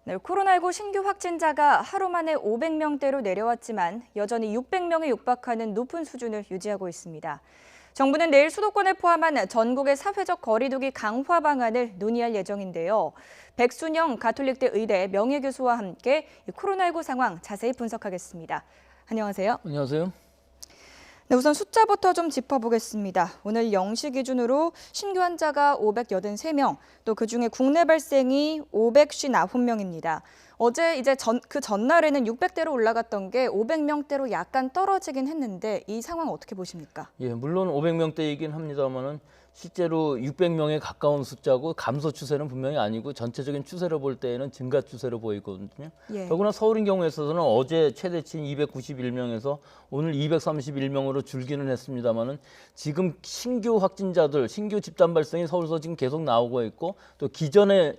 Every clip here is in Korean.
네, 코로나19 신규 확진자가 하루 만에 500명대로 내려왔지만 여전히 600명에 육박하는 높은 수준을 유지하고 있습니다. 정부는 내일 수도권을 포함한 전국의 사회적 거리두기 강화 방안을 논의할 예정인데요. 백순영 가톨릭대 의대 명예교수와 함께 코로나19 상황 자세히 분석하겠습니다. 안녕하세요. 안녕하세요. 네, 우선 숫자부터 좀 짚어보겠습니다. 오늘 0시 기준으로 신규 환자가 583명, 또 그중에 국내 발생이 559명입니다. 어제 그 전날에는 600대로 올라갔던 게 500명대로 약간 떨어지긴 했는데 이 상황 어떻게 보십니까? 예, 물론 500명대이긴 합니다만은 실제로 600명에 가까운 숫자고 감소 추세는 분명히 아니고 전체적인 추세로 볼 때에는 증가 추세로 보이거든요. 예. 더구나 서울인 경우에 있어서는 어제 최대치인 291명에서 오늘 231명으로 줄기는 했습니다만은 지금 신규 확진자들, 신규 집단 발생이 서울서 지금 계속 나오고 있고 또 기존에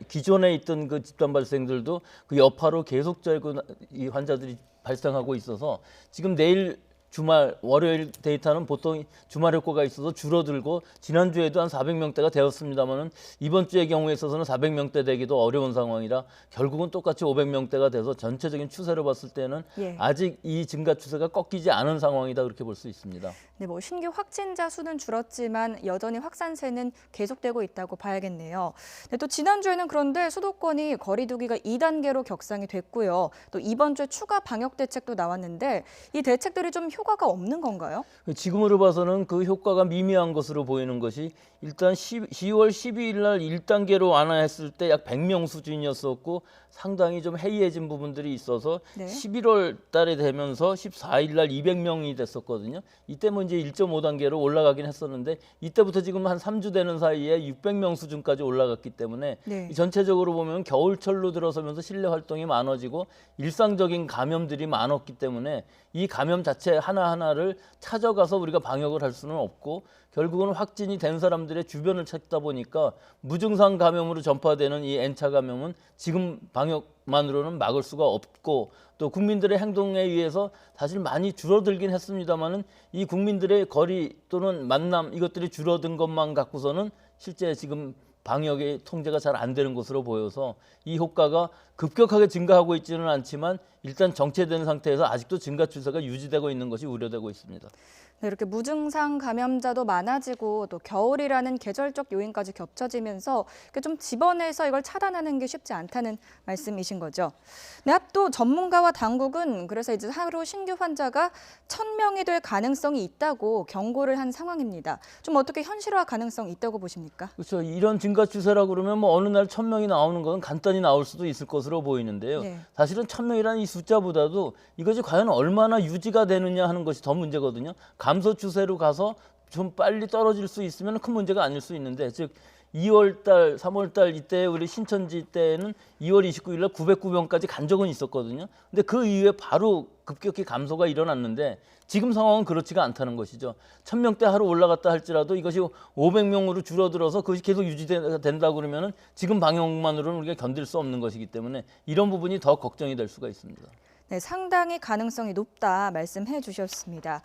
있던 그 집단 발생들도 그 여파로 계속적으로 이 환자들이 발생하고 있어서 지금 내일 주말 월요일 데이터는 보통 주말 효과가 있어서 줄어들고 지난주에도 한 400명대가 되었습니다만은 이번 주의 경우에 있어서는 400명대 되기도 어려운 상황이라 결국은 똑같이 500명대가 돼서 전체적인 추세로 봤을 때는 아직 이 증가 추세가 꺾이지 않은 상황이다 그렇게 볼 수 있습니다. 네, 신규 확진자 수는 줄었지만 여전히 확산세는 계속되고 있다고 봐야겠네요. 네, 또 지난주에는 그런데 수도권이 거리두기가 2단계로 격상이 됐고요. 또 이번 주에 추가 방역 대책도 나왔는데 이 대책들이 좀 효과가 없는 건가요? 지금으로 봐서는 그 효과가 미미한 것으로 보이는 것이 일단 10월 12일 날 1단계로 완화했을 때 약 100명 수준이었었고 상당히 좀 해이해진 부분들이 있어서 11월 달에 되면서 14일 날 200명이 됐었거든요. 이때 뭐 이제 1.5단계로 올라가긴 했었는데 이때부터 지금 한 3주 되는 사이에 600명 수준까지 올라갔기 때문에 전체적으로 보면 겨울철로 들어서면서 실내 활동이 많아지고 일상적인 감염들이 많았기 때문에 이 감염 자체 하나하나를 찾아가서 우리가 방역을 할 수는 없고 결국은 확진이 된 사람들의 주변을 찾다 보니까 무증상 감염으로 전파되는 이 N차 감염은 지금 방역만으로는 막을 수가 없고 또 국민들의 행동에 의해서 사실 많이 줄어들긴 했습니다만은 이 국민들의 거리 또는 만남 이것들이 줄어든 것만 갖고서는 실제 지금 방역의 통제가 잘 안 되는 것으로 보여서 이 효과가 급격하게 증가하고 있지는 않지만 일단 정체된 상태에서 아직도 증가 추세가 유지되고 있는 것이 우려되고 있습니다. 네, 이렇게 무증상 감염자도 많아지고 또 겨울이라는 계절적 요인까지 겹쳐지면서 좀 집어내서 이걸 차단하는 게 쉽지 않다는 말씀이신 거죠. 네, 또 전문가와 당국은 그래서 이제 하루 신규 환자가 1,000명이 될 가능성이 있다고 경고를 한 상황입니다. 좀 어떻게 현실화 가능성이 있다고 보십니까? 그렇죠. 이런 증가 추세라 그러면 뭐 어느 날 1,000명이 나오는 건 간단히 나올 수도 있을 것으로 보이는데요. 사실은 1,000명이라는 이 숫자보다도 이것이 과연 얼마나 유지가 되느냐 하는 것이 더 문제거든요. 감소 추세로 가서 좀 빨리 떨어질 수 있으면 큰 문제가 아닐 수 있는데 즉 2월 달, 3월 달 이때 우리 신천지 때는 2월 29일 날 909명까지 간 적은 있었거든요. 근데 그 이후에 바로 급격히 감소가 일어났는데 지금 상황은 그렇지가 않다는 것이죠. 1,000명대 하루 올라갔다 할지라도 이것이 500명으로 줄어들어서 그것이 계속 유지된다 그러면은 지금 방역만으로는 우리가 견딜 수 없는 것이기 때문에 이런 부분이 더 걱정이 될 수가 있습니다. 네, 상당히 가능성이 높다 말씀해 주셨습니다.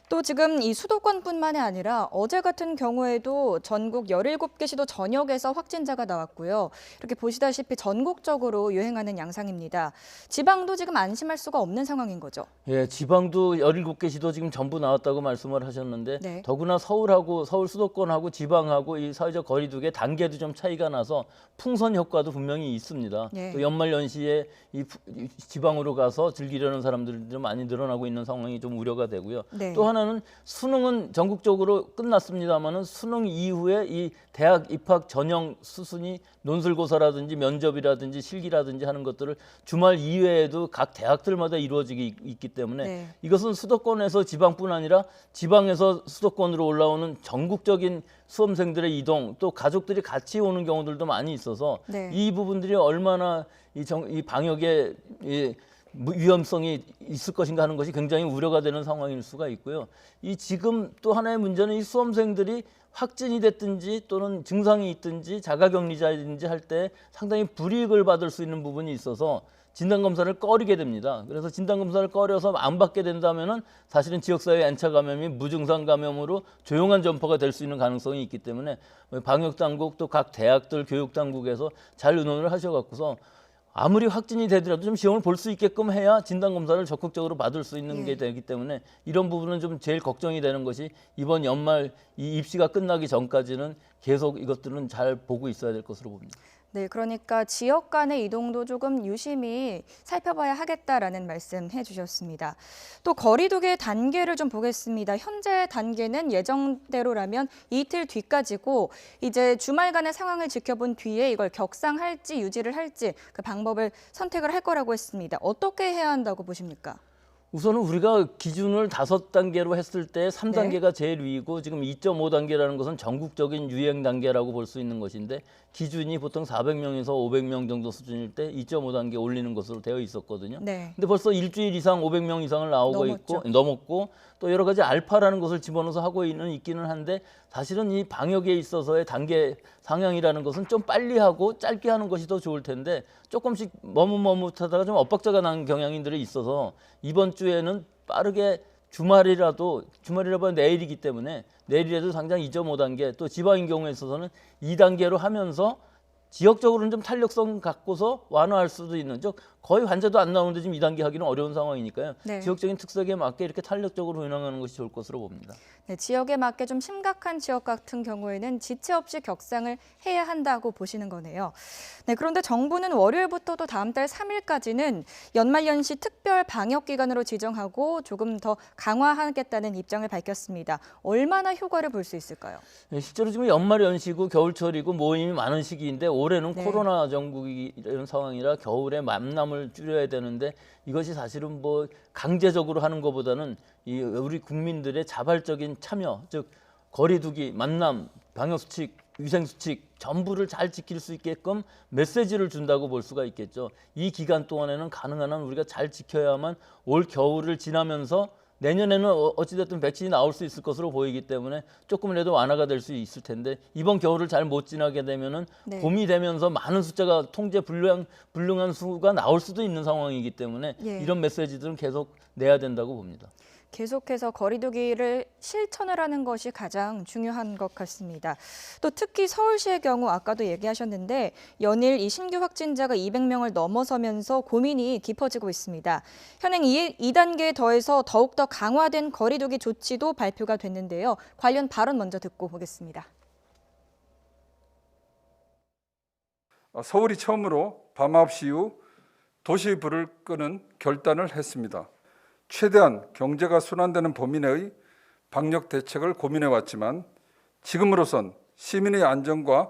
또 지금 이 수도권뿐만이 아니라 어제 같은 경우에도 전국 17개 시도 전역에서 확진자가 나왔고요. 이렇게 보시다시피 전국적으로 유행하는 양상입니다. 지방도 지금 안심할 수가 없는 상황인 거죠. 예, 지방도 17개 시도 지금 전부 나왔다고 말씀을 하셨는데 더구나 서울 수도권하고 지방하고 이 사회적 거리두기 단계도 좀 차이가 나서 풍선 효과도 분명히 있습니다. 또 연말 연시에 이 지방으로 가서 즐기려는 사람들도 많이 늘어나고 있는 상황이 좀 우려가 되고요. 또 하나는 수능은 전국적으로 끝났습니다만은 수능 이후에 이 대학 입학 전형 수순이 논술고사라든지 면접이라든지 실기라든지 하는 것들을 주말 이외에도 각 대학들마다 이루어지기 있기 때문에 이것은 수도권에서 지방뿐 아니라 지방에서 수도권으로 올라오는 전국적인 수험생들의 이동 또 가족들이 같이 오는 경우들도 많이 있어서 이 부분들이 얼마나 이 방역의 위험성이 있을 것인가 하는 것이 굉장히 우려가 되는 상황일 수가 있고요. 이 지금 또 하나의 문제는 이 수험생들이 확진이 됐든지 또는 증상이 있든지 자가격리자든지 할 때 상당히 불이익을 받을 수 있는 부분이 있어서 진단검사를 꺼리게 됩니다. 그래서 진단검사를 꺼려서 안 받게 된다면은 사실은 지역사회 N차 감염이 무증상 감염으로 조용한 전파가 될 수 있는 가능성이 있기 때문에 방역당국 또 각 대학들 교육당국에서 잘 의논을 하셔갖고서 아무리 확진이 되더라도 좀 시험을 볼 수 있게끔 해야 진단 검사를 적극적으로 받을 수 있는 게 되기 때문에 이런 부분은 좀 제일 걱정이 되는 것이 이번 연말 이 입시가 끝나기 전까지는 계속 이것들은 잘 보고 있어야 될 것으로 봅니다. 네, 그러니까 지역 간의 이동도 조금 유심히 살펴봐야 하겠다라는 말씀 해주셨습니다. 또 거리두기의 단계를 좀 보겠습니다. 현재 단계는 예정대로라면 이틀 뒤까지고 이제 주말간의 상황을 지켜본 뒤에 이걸 격상할지 유지를 할지 그 방법을 선택을 할 거라고 했습니다. 어떻게 해야 한다고 보십니까? 우선은 우리가 기준을 5단계로 했을 때 3단계가 제일 위이고 지금 2.5단계라는 것은 전국적인 유행 단계라고 볼 수 있는 것인데 기준이 보통 400명에서 500명 정도 수준일 때 2.5단계 올리는 것으로 되어 있었거든요. 네. 근데 벌써 일주일 이상 500명 이상을 나오고 있고 넘었고 또 여러 가지 알파라는 것을 집어넣어서 하고 있기는 한데 사실은 이 방역에 있어서의 단계 상향이라는 것은 좀 빨리 하고 짧게 하는 것이 더 좋을 텐데 조금씩 머뭇머뭇하다가 좀 엇박자가 난 경향들이 있어서 이번 주에는 빠르게 주말이라도 내일이기 때문에 내일이라도 당장 2.5단계 또 지방인 경우에 있어서는 2단계로 하면서 지역적으로는 좀 탄력성 갖고서 완화할 수도 있는 즉 거의 환자도 안 나오는데 지금 2단계 하기는 어려운 상황이니까요. 네. 지역적인 특색에 맞게 이렇게 탄력적으로 운영하는 것이 좋을 것으로 봅니다. 네, 지역에 맞게 좀 심각한 지역 같은 경우에는 지체 없이 격상을 해야 한다고 보시는 거네요. 네, 그런데 정부는 월요일부터 또 다음 달 3일까지는 연말연시 특별 방역 기간으로 지정하고 조금 더 강화하겠다는 입장을 밝혔습니다. 얼마나 효과를 볼 수 있을까요? 네, 실제로 지금 연말연시고 겨울철이고 모임이 많은 시기인데 올해는 네. 코로나 전국이 이런 상황이라 겨울에 만남을 줄여야 되는데 이것이 사실은 뭐 강제적으로 하는 것보다는 이 우리 국민들의 자발적인 참여, 즉 거리두기, 만남, 방역수칙, 위생수칙 전부를 잘 지킬 수 있게끔 메시지를 준다고 볼 수가 있겠죠. 이 기간 동안에는 가능한 한 우리가 잘 지켜야만 올 겨울을 지나면서 내년에는 어찌됐든 백신이 나올 수 있을 것으로 보이기 때문에 조금이라도 완화가 될 수 있을 텐데 이번 겨울을 잘 못 지나게 되면은 네. 봄이 되면서 많은 숫자가 통제 불능한 수가 나올 수도 있는 상황이기 때문에 이런 메시지들은 계속 내야 된다고 봅니다. 계속해서 거리두기를 실천을 하는 것이 가장 중요한 것 같습니다. 또 특히 서울시의 경우 아까도 얘기하셨는데 연일 이 신규 확진자가 200명을 넘어서면서 고민이 깊어지고 있습니다. 현행 2단계에 더해서 더욱더 강화된 거리두기 조치도 발표가 됐는데요. 관련 발언 먼저 듣고 보겠습니다. 서울이 처음으로 밤 9시 이후 도시불을 끄는 결단을 했습니다. 최대한 경제가 순환되는 범위 내의 방역 대책을 고민해왔지만 지금으로선 시민의 안전과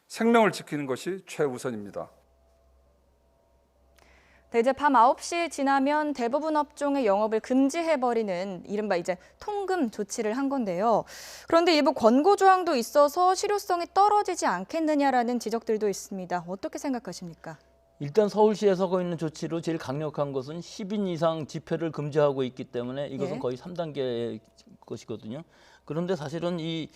생명을 지키는 것이 최우선입니다. 네, 이제 밤 9시 지나면 대부분 업종의 영업을 금지해버리는 이른바 이제 통금 조치를 한 건데요. 그런데 일부 권고 조항도 있어서 실효성이 떨어지지 않겠느냐라는 지적들도 있습니다. 어떻게 생각하십니까? 일단 서울시에서 하고 있는 조치로 제일 강력한 것은 10인 이상 집회를 금지하고 있기 때문에 이것은 거의 3단계의 것이거든요. 그런데 사실은 이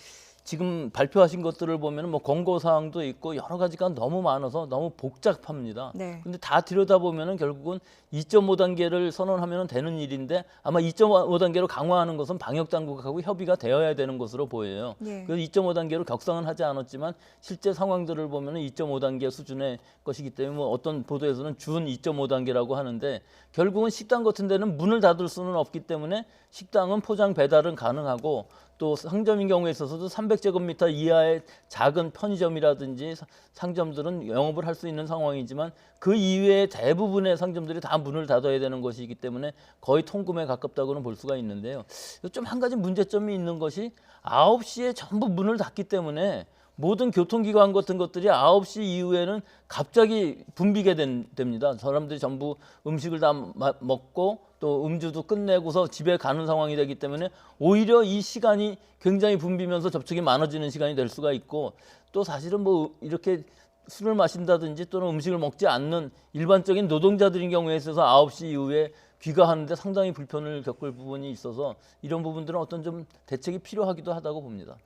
지금 발표하신 것들을 보면 뭐 권고 사항도 있고 여러 가지가 너무 많아서 너무 복잡합니다. 근데 다 들여다보면은 결국은 2.5단계를 선언하면 되는 일인데 아마 2.5단계로 강화하는 것은 방역 당국하고 협의가 되어야 되는 것으로 보여요. 그래서 2.5단계로 격상은 하지 않았지만 실제 상황들을 보면은 2.5단계 수준의 것이기 때문에 뭐 어떤 보도에서는 준 2.5단계라고 하는데 결국은 식당 같은 데는 문을 닫을 수는 없기 때문에 식당은 포장 배달은 가능하고 또 상점인 경우에 있어서도 300제곱미터 이하의 작은 편의점이라든지 상점들은 영업을 할 수 있는 상황이지만 그 이외의 대부분의 상점들이 다 문을 닫아야 되는 것이기 때문에 거의 통금에 가깝다고는 볼 수가 있는데요. 좀 한 가지 문제점이 있는 것이 9시에 전부 문을 닫기 때문에 모든 교통기관 같은 것들이 9시 이후에는 갑자기 붐비게 됩니다. 사람들이 전부 음식을 다 먹고 또 음주도 끝내고서 집에 가는 상황이 되기 때문에 오히려 이 시간이 굉장히 붐비면서 접촉이 많아지는 시간이 될 수가 있고 또 사실은 뭐 이렇게 술을 마신다든지 또는 음식을 먹지 않는 일반적인 노동자들인 경우에 있어서 9시 이후에 귀가하는데 상당히 불편을 겪을 부분이 있어서 이런 부분들은 어떤 좀 대책이 필요하기도 하다고 봅니다.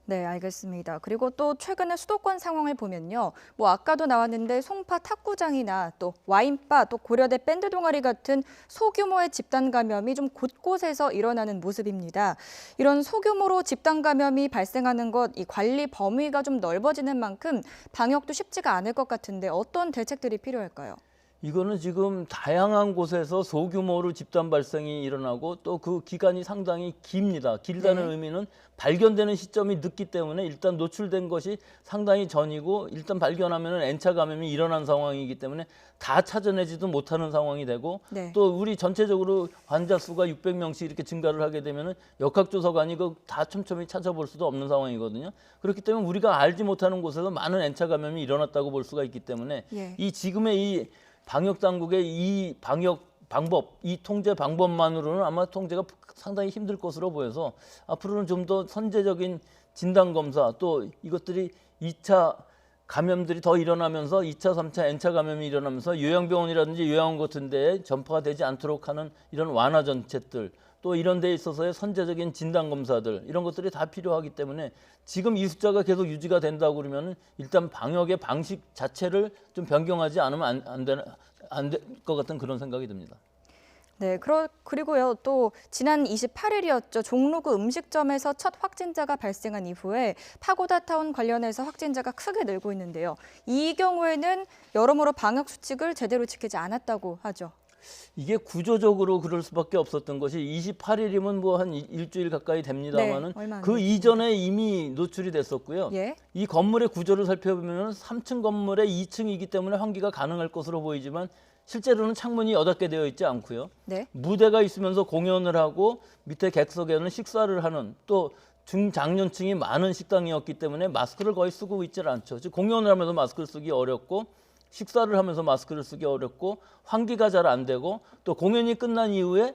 네, 알겠습니다. 그리고 또 최근에 수도권 상황을 보면요. 뭐 아까도 나왔는데 송파 탁구장이나 또 와인바, 또 고려대 밴드 동아리 같은 소규모의 집단 감염이 좀 곳곳에서 일어나는 모습입니다. 이런 소규모로 집단 감염이 발생하는 것, 이 관리 범위가 좀 넓어지는 만큼 방역도 쉽지가 않을 것 같은데 어떤 대책들이 필요할까요? 이거는 지금 다양한 곳에서 소규모로 집단 발생이 일어나고 또 그 기간이 상당히 깁니다. 길다는 의미는 발견되는 시점이 늦기 때문에 일단 노출된 것이 상당히 전이고 일단 발견하면 N차 감염이 일어난 상황이기 때문에 다 찾아내지도 못하는 상황이 되고 또 우리 전체적으로 환자 수가 600명씩 이렇게 증가를 하게 되면 역학조사관이 다 촘촘히 찾아볼 수도 없는 상황이거든요. 그렇기 때문에 우리가 알지 못하는 곳에서 많은 N차 감염이 일어났다고 볼 수가 있기 때문에 이 지금의 이 방역 당국의 이 방역 방법, 이 통제 방법만으로는 아마 통제가 상당히 힘들 것으로 보여서 앞으로는 좀 더 선제적인 진단 검사 또 이것들이 2차 감염들이 더 일어나면서 2차, 3차 N차 감염이 일어나면서 요양병원이라든지 요양원 같은 데에 전파가 되지 않도록 하는 이런 완화 정책들 또 이런 데에 있어서의 선제적인 진단 검사들 이런 것들이 다 필요하기 때문에 지금 이 숫자가 계속 유지가 된다고 그러면 일단 방역의 방식 자체를 좀 변경하지 않으면 안 될 것 같은 그런 생각이 듭니다. 네, 그리고요, 또 지난 28일이었죠. 종로구 음식점에서 첫 확진자가 발생한 이후에 파고다타운 관련해서 확진자가 크게 늘고 있는데요. 이 경우에는 여러모로 방역 수칙을 제대로 지키지 않았다고 하죠. 이게 구조적으로 그럴 수밖에 없었던 것이 28일이면 뭐 한 일주일 가까이 됩니다만은 그 이전에 이미 노출이 됐었고요. 이 건물의 구조를 살펴보면 3층 건물의 2층이기 때문에 환기가 가능할 것으로 보이지만 실제로는 창문이 8개 되어 있지 않고요. 무대가 있으면서 공연을 하고 밑에 객석에는 식사를 하는 또 중장년층이 많은 식당이었기 때문에 마스크를 거의 쓰고 있질 않죠. 즉 공연을 하면서 마스크를 쓰기 어렵고 식사를 하면서 마스크를 쓰기 어렵고 환기가 잘 안 되고 또 공연이 끝난 이후에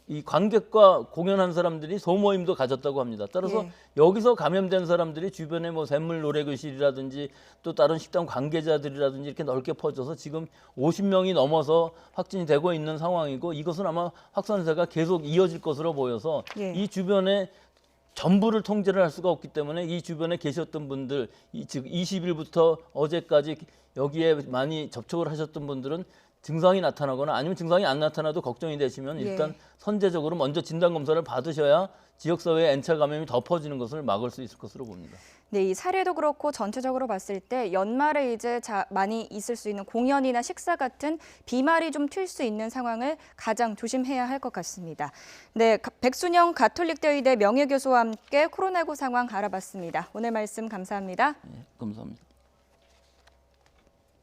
이 관객과 공연한 사람들이 소모임도 가졌다고 합니다. 따라서 여기서 감염된 사람들이 주변에 뭐 샘물 노래교실이라든지 또 다른 식당 관계자들이라든지 이렇게 넓게 퍼져서 지금 50명이 넘어서 확진이 되고 있는 상황이고 이것은 아마 확산세가 계속 이어질 것으로 보여서 이 주변에 전부를 통제를 할 수가 없기 때문에 이 주변에 계셨던 분들, 즉 20일부터 어제까지 여기에 많이 접촉을 하셨던 분들은 증상이 나타나거나 아니면 증상이 안 나타나도 걱정이 되시면 일단 선제적으로 먼저 진단검사를 받으셔야 지역사회에 N차 감염이 더 퍼지는 것을 막을 수 있을 것으로 봅니다. 네, 이 사례도 그렇고 전체적으로 봤을 때 연말에 이제 많이 있을 수 있는 공연이나 식사 같은 비말이 좀 튈 수 있는 상황을 가장 조심해야 할 것 같습니다. 네, 백순영 가톨릭대의대 명예교수와 함께 코로나19 상황 알아봤습니다. 오늘 말씀 감사합니다. 네, 감사합니다.